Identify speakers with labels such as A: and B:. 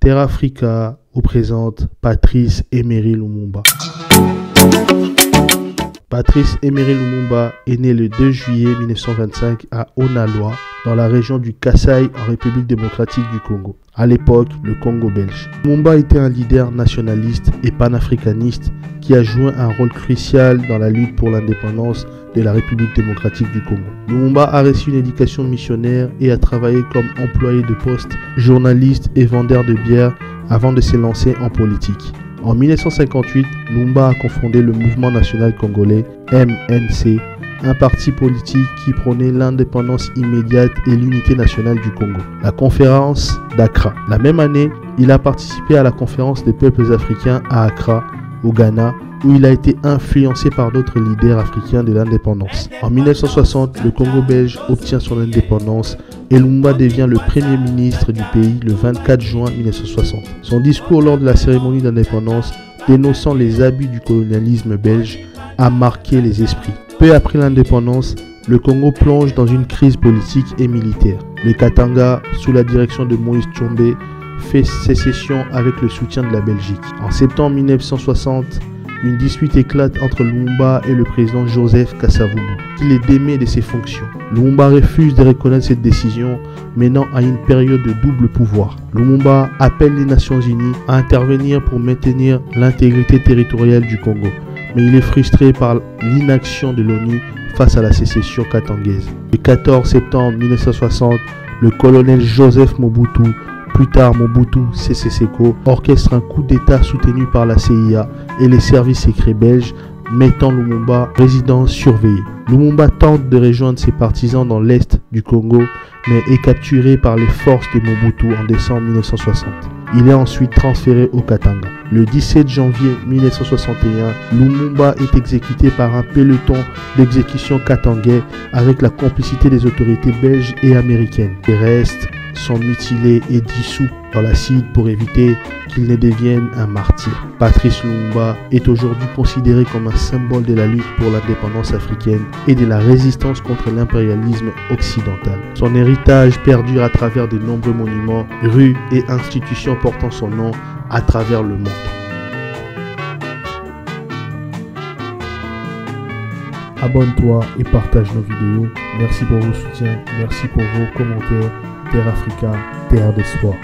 A: Terre Africa vous présente Patrice Emery Lumumba. Patrice Emery Lumumba est né le 2 juillet 1925 à Onaloa, dans la région du Kasaï en République démocratique du Congo, à l'époque le Congo belge. Lumumba était un leader nationaliste et panafricaniste qui a joué un rôle crucial dans la lutte pour l'indépendance de la République démocratique du Congo. Lumumba a reçu une éducation missionnaire et a travaillé comme employé de poste, journaliste et vendeur de bière avant de se lancer en politique. En 1958, Lumumba a cofondé le Mouvement national congolais, MNC, un parti politique qui prônait l'indépendance immédiate et l'unité nationale du Congo. La conférence d'Accra. La même année, il a participé à la conférence des peuples africains à Accra, au Ghana, où il a été influencé par d'autres leaders africains de l'indépendance. En 1960, le Congo belge obtient son indépendance et Lumumba devient le premier ministre du pays le 24 juin 1960. Son discours lors de la cérémonie d'indépendance, dénonçant les abus du colonialisme belge, a marqué les esprits. Peu après l'indépendance, le Congo plonge dans une crise politique et militaire. Le Katanga, sous la direction de Moïse Tshombe, fait sécession avec le soutien de la Belgique. En septembre 1960, une dispute éclate entre Lumumba et le président Joseph Kasavubu, qui les démet de ses fonctions. Lumumba refuse de reconnaître cette décision, menant à une période de double pouvoir. Lumumba appelle les Nations Unies à intervenir pour maintenir l'intégrité territoriale du Congo, mais il est frustré par l'inaction de l'ONU face à la sécession katangaise. Le 14 septembre 1960, le colonel Joseph Mobutu, plus tard Mobutu Sese Seko, orchestre un coup d'État soutenu par la CIA et les services secrets belges, mettant Lumumba résidence surveillée. Lumumba tente de rejoindre ses partisans dans l'est du Congo, mais est capturé par les forces de Mobutu en décembre 1960. Il est ensuite transféré au Katanga. Le 17 janvier 1961, Lumumba est exécuté par un peloton d'exécution katangais avec la complicité des autorités belges et américaines. Les restes sont mutilés et dissous dans l'acide pour éviter qu'il ne devienne un martyr. Patrice Lumumba est aujourd'hui considéré comme un symbole de la lutte pour l'indépendance africaine et de la résistance contre l'impérialisme occidental. Son héritage perdure à travers de nombreux monuments, rues et institutions portant son nom à travers le monde. Abonne-toi et partage nos vidéos. Merci pour vos soutiens, merci pour vos commentaires. Terre Africa, terre d'espoir.